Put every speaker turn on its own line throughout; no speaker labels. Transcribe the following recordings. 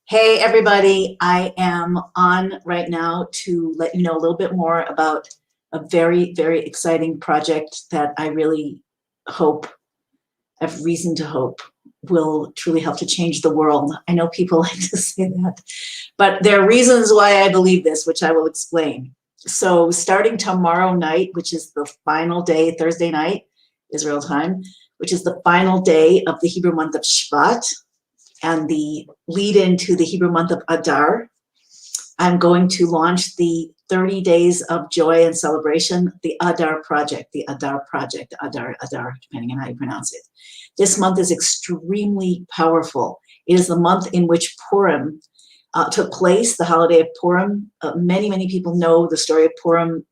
Hey everybody, I am on right now to let you know a little bit more about a very, very exciting project that I really hope, have reason to hope, will truly help to change the world. I know people like to say that, but there are reasons why I believe this, which I will explain. So starting tomorrow night, which is the final day, Thursday night, Israel time, which is the final day of the Hebrew month of Shvat, and the lead into the Hebrew month of Adar, I'm going to launch the 30 days of joy and celebration, the Adar Project, Adar, depending on how you pronounce it. This month is extremely powerful. It is the month in which Purim took place, the holiday of Purim. Many, many people know the story of Purim,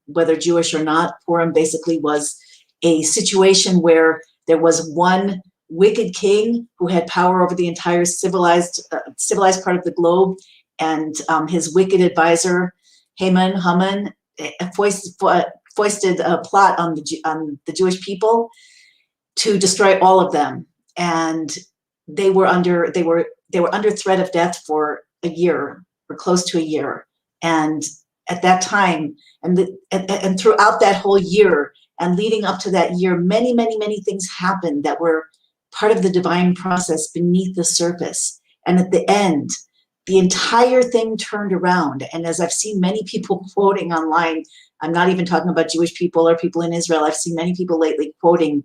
whether Jewish or not. Purim basically was a situation where there was one wicked king who had power over the entire civilized part of the globe, and his wicked advisor Haman foisted a plot on the Jewish people to destroy all of them, and they were under threat of death for a year or close to a year. And at that time, and throughout that whole year and leading up to that year, many, many, many things happened that were part of the divine process beneath the surface. And at the end, the entire thing turned around. And as I've seen many people quoting online, I'm not even talking about Jewish people or people in Israel, I've seen many people lately quoting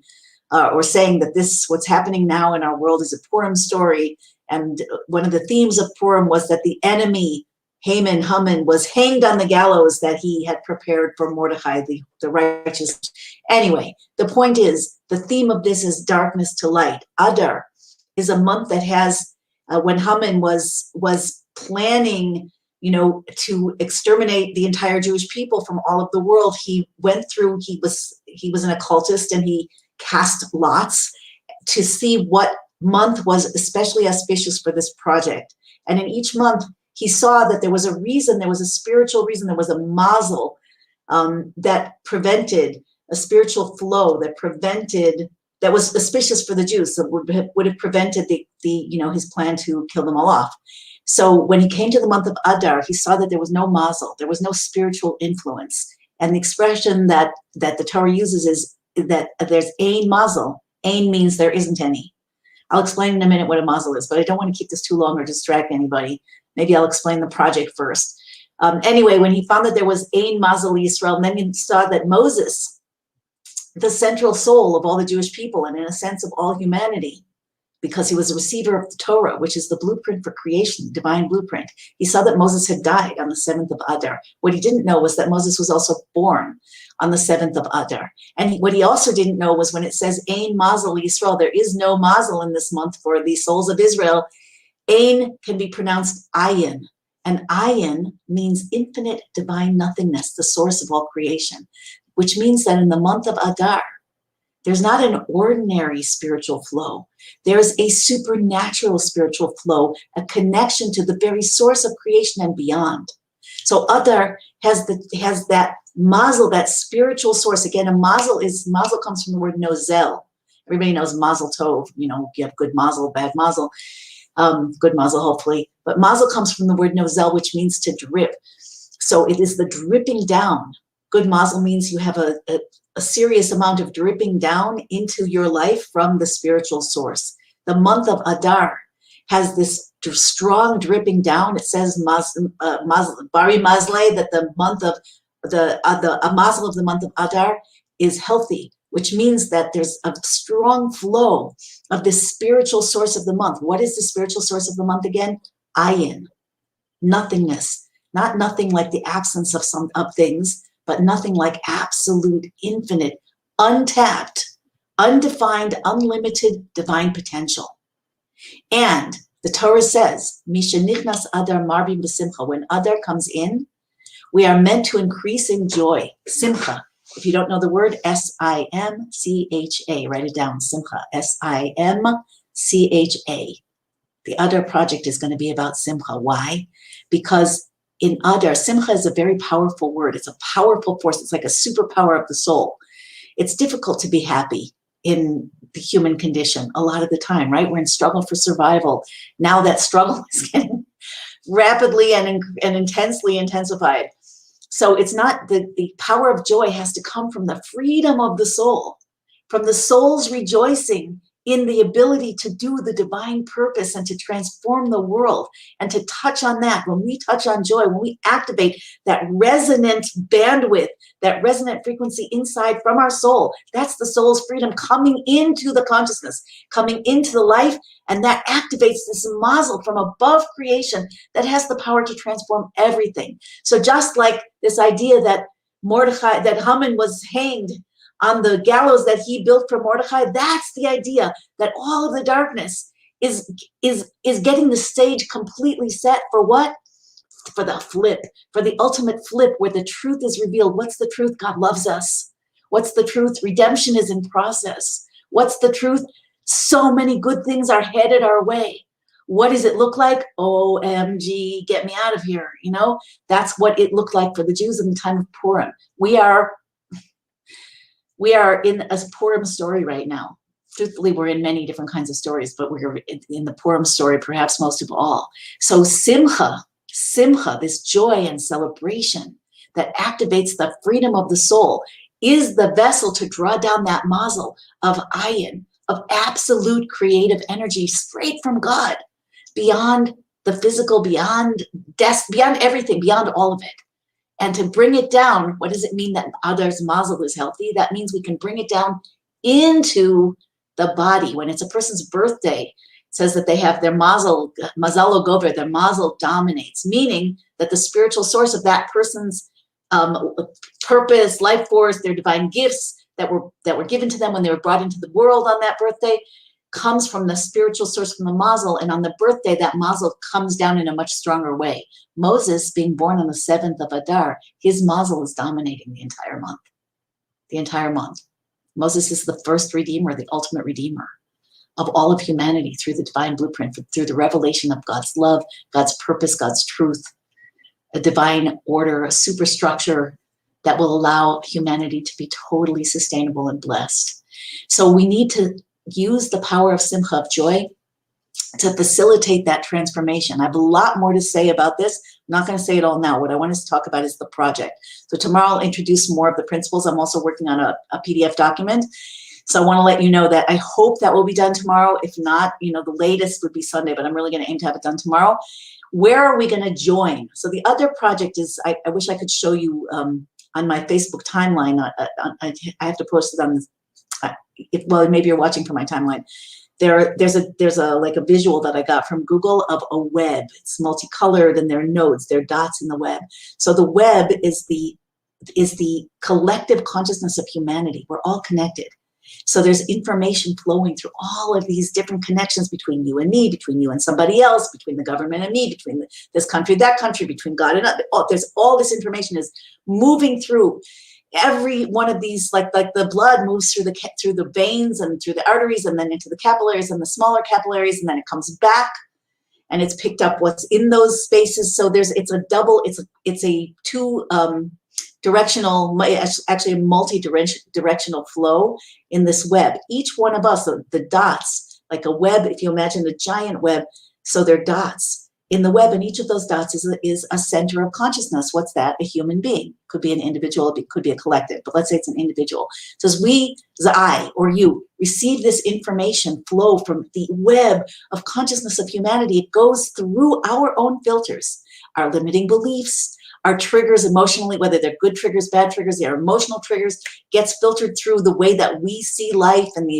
or saying that what's happening now in our world is a Purim story. And one of the themes of Purim was that the enemy, Haman, was hanged on the gallows that he had prepared for Mordecai, the righteous. Anyway, the point is, the theme of this is darkness to light. Adar is a month that has, when Haman was planning, to exterminate the entire Jewish people from all of the world, he was an occultist, and he cast lots to see what month was especially auspicious for this project. And in each month, he saw that there was a reason, there was a spiritual reason, there was a mazel that prevented a spiritual flow, that was auspicious for the Jews, that would have prevented his plan to kill them all off. So when he came to the month of Adar, he saw that there was no mazel, there was no spiritual influence. And the expression that the Torah uses is that there's ein mazel. Ein means there isn't any. I'll explain in a minute what a mazel is, but I don't want to keep this too long or distract anybody. Maybe I'll explain the project first. Anyway, when he found that there was ein mazel Yisrael, and then he saw that Moses, the central soul of all the Jewish people, and in a sense of all humanity, because he was a receiver of the Torah, which is the blueprint for creation, divine blueprint. He saw that Moses had died on the 7th of Adar. What he didn't know was that Moses was also born on the 7th of Adar. And what he also didn't know was when it says ein mazel Yisrael, there is no mazel in this month for the souls of Israel. Ein can be pronounced ayin, and ayin means infinite divine nothingness, the source of all creation, which means that in the month of Adar, there's not an ordinary spiritual flow. There's a supernatural spiritual flow, a connection to the very source of creation and beyond. So Adar has that mazel, that spiritual source. Again, mazel comes from the word nozel. Everybody knows mazel tov, you have good mazel, bad mazel. Good mazel, hopefully. But mazel comes from the word nozel, which means to drip. So it is the dripping down. Good mazel means you have a serious amount of dripping down into your life from the spiritual source. The month of Adar has this strong dripping down. It says Bari Mazle, that the month of a mazel of the month of Adar is healthy, which means that there's a strong flow of this spiritual source of the month. What is the spiritual source of the month again? Ayin, nothingness. Not nothing like the absence of things, but nothing like absolute, infinite, untapped, undefined, unlimited divine potential. And the Torah says, Misha nichnas Adar marbim b'simcha. When Adar comes in, we are meant to increase in joy, simcha. If you don't know the word, S-I-M-C-H-A, write it down, simcha, S-I-M-C-H-A. The Adar Project is going to be about simcha. Why? Because in Adar, simcha is a very powerful word. It's a powerful force. It's like a superpower of the soul. It's difficult to be happy in the human condition a lot of the time, right? We're in struggle for survival. Now that struggle is getting rapidly and intensely intensified. So it's not the power of joy has to come from the freedom of the soul, from the soul's rejoicing in the ability to do the divine purpose and to transform the world and to touch on that. When we touch on joy, when we activate that resonant bandwidth, that resonant frequency inside from our soul, that's the soul's freedom coming into the consciousness, coming into the life, and that activates this mazel from above creation that has the power to transform everything. So just like this idea that Mordechai, that Haman was hanged on the gallows that he built for Mordechai, that's the idea that all of the darkness is getting the stage completely set for what? For the flip, for the ultimate flip where the truth is revealed. What's the truth? God loves us. What's the truth? Redemption is in process. What's the truth? So many good things are headed our way. What does it look like? OMG, get me out of here. You know, that's what it looked like for the Jews in the time of Purim. We are in a Purim story right now. Truthfully, we're in many different kinds of stories, but we're in the Purim story, perhaps most of all. So SIMCHA, this joy and celebration that activates the freedom of the soul, is the vessel to draw down that mazel of ayin, of absolute creative energy straight from God, beyond the physical, beyond death, beyond everything, beyond all of it. And to bring it down, what does it mean that Adar's mazel is healthy? That means we can bring it down into the body. When it's a person's birthday, it says that they have their mazal gover, their mazel dominates, meaning that the spiritual source of that person's purpose, life force, their divine gifts that were given to them when they were brought into the world on that birthday comes from the spiritual source, from the mazel, and on the birthday that mazel comes down in a much stronger way. Moses, being born on the 7th of Adar, his mazel is dominating the entire month. The entire month. Moses is the first redeemer, the ultimate redeemer of all of humanity through the divine blueprint, through the revelation of God's love, God's purpose, God's truth, a divine order, a superstructure that will allow humanity to be totally sustainable and blessed. So we need to use the power of simcha, of joy, to facilitate that transformation. I have a lot more to say about this. I'm not going to say it all now. What I want us to talk about is the project. So tomorrow I'll introduce more of the principles. I'm also working on a PDF document. So I want to let you know that I hope that will be done tomorrow. If not, you know, the latest would be Sunday, but I'm really going to aim to have it done tomorrow. Where are we going to join? So the other project is, I wish I could show you on my Facebook timeline. I have to post it on this. Well, maybe you're watching from my timeline. There's a like a visual that I got from Google of a web. It's multicolored and there are nodes, there are dots in the web. So the web is the collective consciousness of humanity. We're all connected. So there's information flowing through all of these different connections between you and me, between you and somebody else, between the government and me, between this country, that country, between God and us. There's all this information is moving through. Every one of these, like the blood moves through the veins and through the arteries and then into the capillaries and the smaller capillaries, and then it comes back and it's picked up what's in those spaces. So it's a two directional, actually a multi-directional flow in this web. Each one of us, the dots, like a web, if you imagine a giant web, so they're dots in the web, and each of those dots is a center of consciousness. What's that? A human being. Could be an individual, it could be a collective, but let's say it's an individual. So as I or you receive this information flow from the web of consciousness of humanity, it goes through our own filters, our limiting beliefs, our triggers emotionally, whether they're good triggers, bad triggers, our emotional triggers, gets filtered through the way that we see life and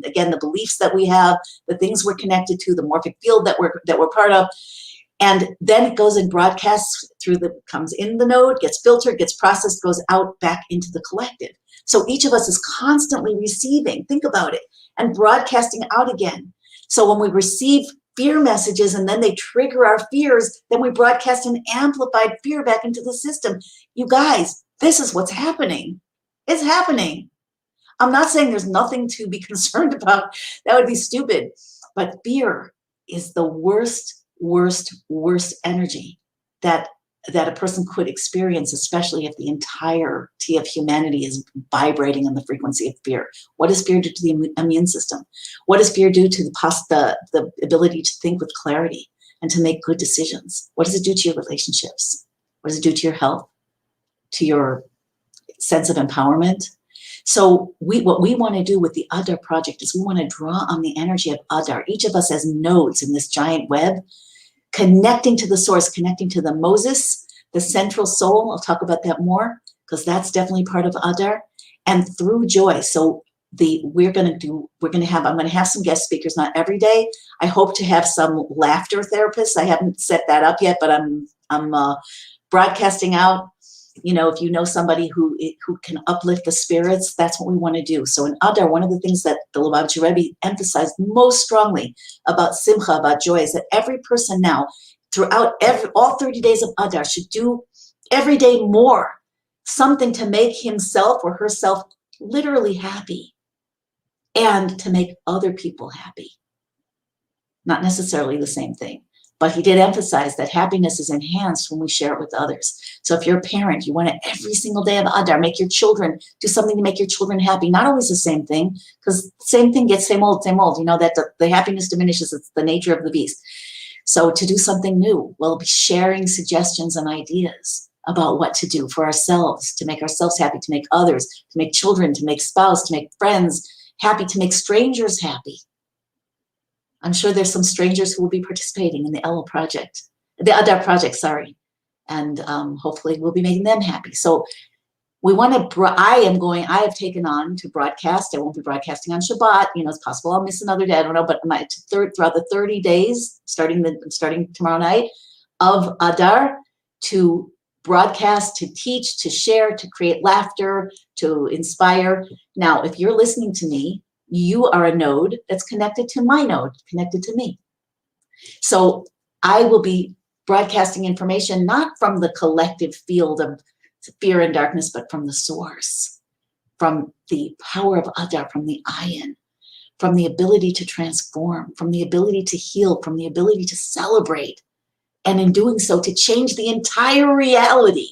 again, the beliefs that we have, the things we're connected to, the morphic field that we're part of. And then it goes and broadcasts comes in the node, gets filtered, gets processed, goes out back into the collective. So each of us is constantly receiving, think about it, and broadcasting out again. So when we receive fear messages and then they trigger our fears, then we broadcast an amplified fear back into the system. You guys, this is what's happening. It's happening. I'm not saying there's nothing to be concerned about. That would be stupid. But fear is the worst energy that that a person could experience, especially if the entirety of humanity is vibrating in the frequency of fear. What does fear do to the immune system? What does fear do to the ability to think with clarity and to make good decisions? What does it do to your relationships? What does it do to your health, to your sense of empowerment? So what we want to do with the Adar Project is we want to draw on the energy of Adar, each of us as nodes in this giant web, connecting to the source, connecting to the Moses, the central soul. I'll talk about that more because that's definitely part of Adar, and through joy. So I'm going to have some guest speakers, not every day. I hope to have some laughter therapists. I haven't set that up yet, but I'm broadcasting out. You know, if you know somebody who can uplift the spirits, that's what we want to do. So in Adar, one of the things that the Lubavitcher Rebbe emphasized most strongly about Simcha, about joy, is that every person now, throughout all 30 days of Adar, should do every day more, something to make himself or herself literally happy and to make other people happy. Not necessarily the same thing. But he did emphasize that happiness is enhanced when we share it with others. So if you're a parent, you want to every single day of Adar make your children do something to make your children happy. Not always the same thing, because same thing gets same old, same old. You know that the happiness diminishes. It's the nature of the beast. So to do something new, we'll be sharing suggestions and ideas about what to do for ourselves, to make ourselves happy, to make others, to make children, to make spouse, to make friends happy, to make strangers happy. I'm sure there's some strangers who will be participating in the Adar Project, and hopefully we'll be making them happy. So we want to, I have taken on to broadcast. I won't be broadcasting on Shabbat. You know, it's possible I'll miss another day. I don't know, but throughout the 30 days, starting tomorrow night of Adar, to broadcast, to teach, to share, to create laughter, to inspire. Now, if you're listening to me, you are a node that's connected to my node, connected to me. So I will be broadcasting information not from the collective field of fear and darkness, but from the source, from the power of Adar, from the ayin, from the ability to transform, from the ability to heal, from the ability to celebrate, and in doing so, to change the entire reality.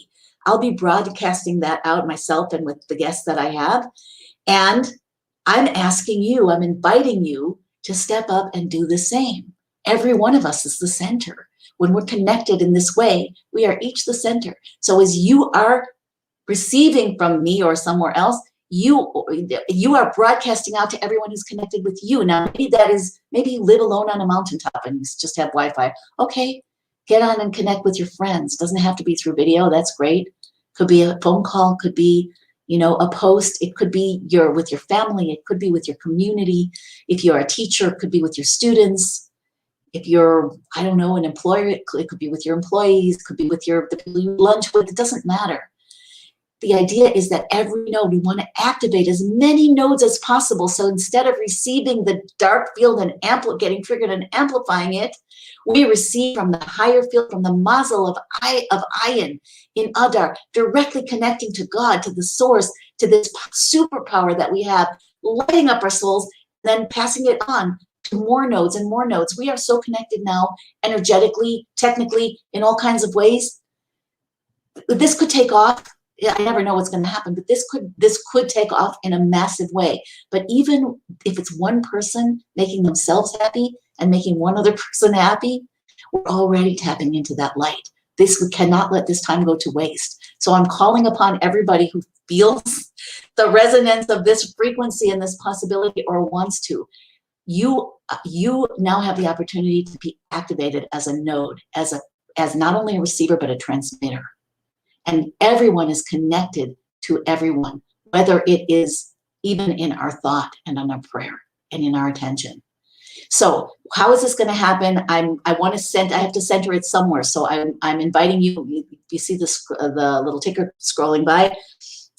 I'll be broadcasting that out myself and with the guests that I have. And I'm asking you, I'm inviting you to step up and do the same. Every one of us is the center. When we're connected in this way, we are each the center. So as you are receiving from me or somewhere else, you are broadcasting out to everyone who's connected with you. Now, maybe you live alone on a mountaintop and you just have Wi-Fi. Okay, get on and connect with your friends. Doesn't have to be through video. That's great. Could be a phone call, could be a post. It could be with your family. It could be with your community. If you're a teacher, it could be with your students. If you're, I don't know, an employer, it could be with your employees, it could be with the people you lunch with. It doesn't matter. The idea is that every node, we want to activate as many nodes as possible. So instead of receiving the dark field and getting triggered and amplifying it, we receive from the higher field, from the mazel of ayin in Adar, directly connecting to God, to the source, to this superpower that we have, lighting up our souls, then passing it on to more nodes and more nodes. We are so connected now, energetically, technically, in all kinds of ways. This could take off. I never know what's going to happen, but this could take off in a massive way. But even if it's one person making themselves happy and making one other person happy, we're already tapping into that light. We cannot let this time go to waste. So I'm calling upon everybody who feels the resonance of this frequency and this possibility or wants to. You now have the opportunity to be activated as a node, as not only a receiver, but a transmitter. And everyone is connected to everyone, whether it is even in our thought and in our prayer and in our attention. So how is this going to happen? I have to center it somewhere. So I'm inviting you. You see the little ticker scrolling by.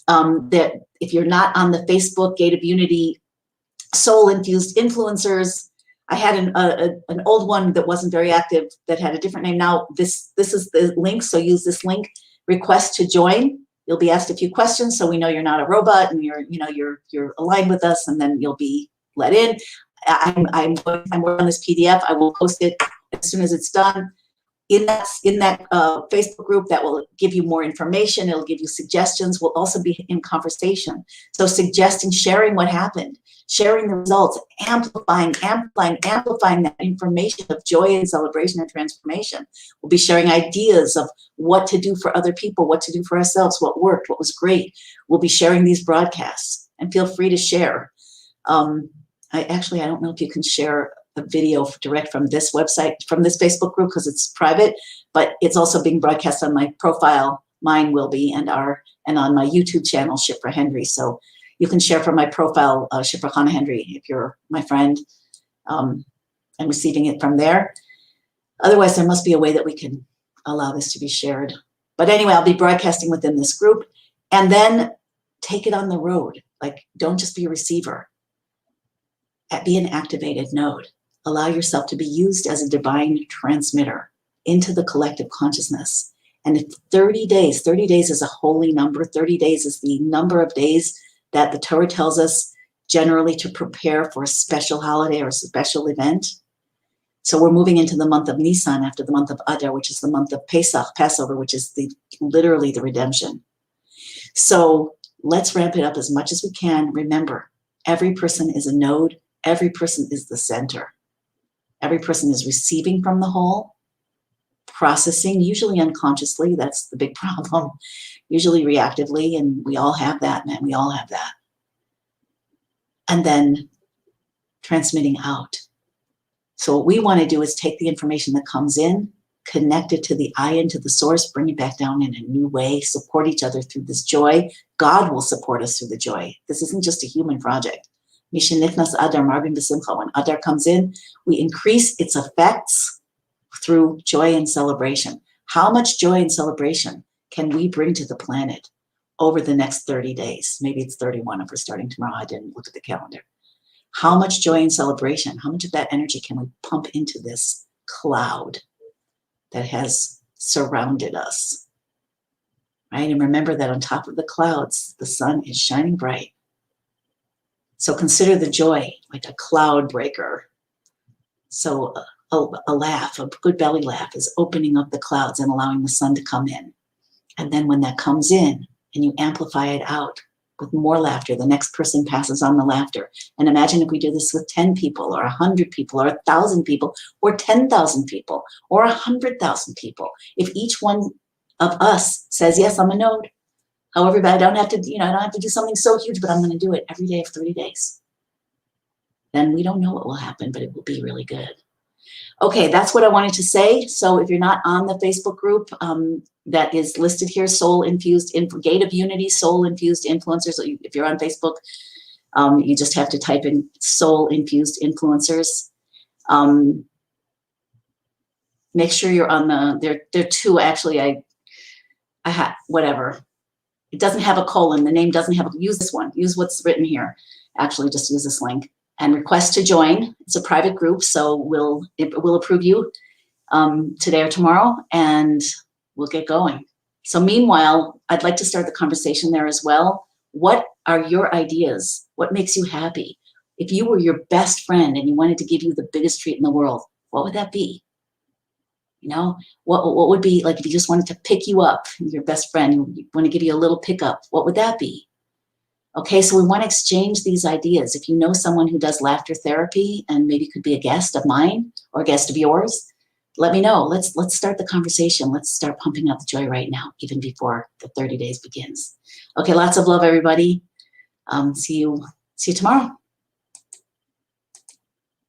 That if you're not on the Facebook Gate of Unity Soul Infused Influencers, I had an old one that wasn't very active that had a different name. Now this is the link. So use this link. Request to join. You'll be asked a few questions, so we know you're not a robot and you're aligned with us, and then you'll be let in. I'm working on this PDF. I will post it as soon as it's done. in that Facebook group that will give you more information. It'll give you suggestions. We'll also be in conversation. So suggesting, sharing what happened, sharing the results, amplifying that information of joy and celebration and transformation. We'll be sharing ideas of what to do for other people, what to do for ourselves, what worked, what was great. We'll be sharing these broadcasts, and feel free to share. I don't know if you can share a video direct from this website, from this Facebook group, because it's private, but it's also being broadcast on my profile. Mine will be, and on my YouTube channel, Shipra Henry. So you can share from my profile, Shipra Hannah Henry, if you're my friend, and receiving it from there. Otherwise, there must be a way that we can allow this to be shared. But anyway, I'll be broadcasting within this group, and then take it on the road. Like, don't just be a receiver. Be an activated node. Allow yourself to be used as a divine transmitter into the collective consciousness. And if 30 days is a holy number. 30 days is the number of days that the Torah tells us generally to prepare for a special holiday or a special event. So we're moving into the month of Nisan after the month of Adar, which is the month of Pesach, Passover, which is literally the redemption. So let's ramp it up as much as we can. Remember, every person is a node. Every person is the center. Every person is receiving from the whole, processing, usually unconsciously. That's the big problem. Usually reactively, and we all have that, man. We all have that. And then transmitting out. So what we want to do is take the information that comes in, connect it to the ayin, to the source, bring it back down in a new way, support each other through this joy. God will support us through the joy. This isn't just a human project. Adar, when Adar comes in, we increase its effects through joy and celebration. How much joy and celebration can we bring to the planet over the next 30 days? Maybe it's 31 if we're starting tomorrow. I didn't look at the calendar. How much joy and celebration, how much of that energy can we pump into this cloud that has surrounded us? Right? And remember that on top of the clouds, the sun is shining bright. So consider the joy like a cloud breaker. So a laugh, a good belly laugh, is opening up the clouds and allowing the sun to come in. And then when that comes in and you amplify it out with more laughter, the next person passes on the laughter. And imagine if we do this with 10 people or 100 people or 1,000 people or 10,000 people or 100,000 people. If each one of us says, yes, I'm a node. However, I don't have to, I don't have to do something so huge, but I'm going to do it every day for 30 days. Then we don't know what will happen, but it will be really good. Okay, that's what I wanted to say. So if you're not on the Facebook group that is listed here, Soul Infused, Gate of Unity, Soul Infused Influencers. So if you're on Facebook, you just have to type in Soul Infused Influencers. Make sure you're on there are two, actually. I had, whatever. It doesn't have a colon. The name doesn't have a, use this one. Use what's written here. Actually, just use this link. And request to join. It's a private group, so we'll approve you today or tomorrow, and we'll get going. So meanwhile, I'd like to start the conversation there as well. What are your ideas? What makes you happy? If you were your best friend and you wanted to give you the biggest treat in the world, what would that be? What would be, like, if you just wanted to pick you up, your best friend, you want to give you a little pickup, what would that be? Okay, so we want to exchange these ideas. If you know someone who does laughter therapy and maybe could be a guest of mine or a guest of yours, let me know. Let's start the conversation. Let's start pumping up the joy right now, even before the 30 days begins. Okay, lots of love, everybody. See you tomorrow.